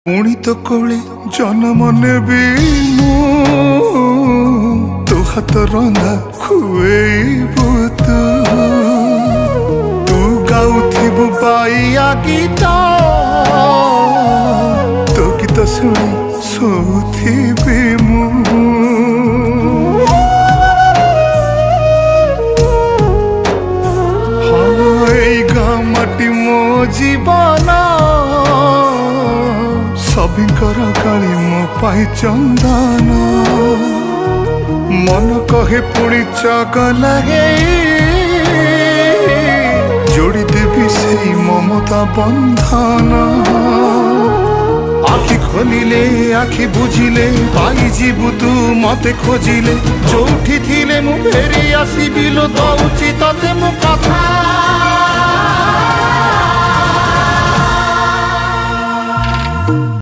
पुणी तो कोले जन्म नेबी तो हाथ रंधा खुएबु तू गाउथिबु बाइया गीत तो गीत शुणी सोथिबि मु माटी मो जीवन सबिंकर काली मो पाई चंदन मन कहे पुणी चगलागे जोड़ी देवी से ममता बंधन आखि खोलिले आखि बुझिले पाई जीवु तू मते खोजिले जोठी थिले मु फेरी आसीबि लो दउची तते मु कथा।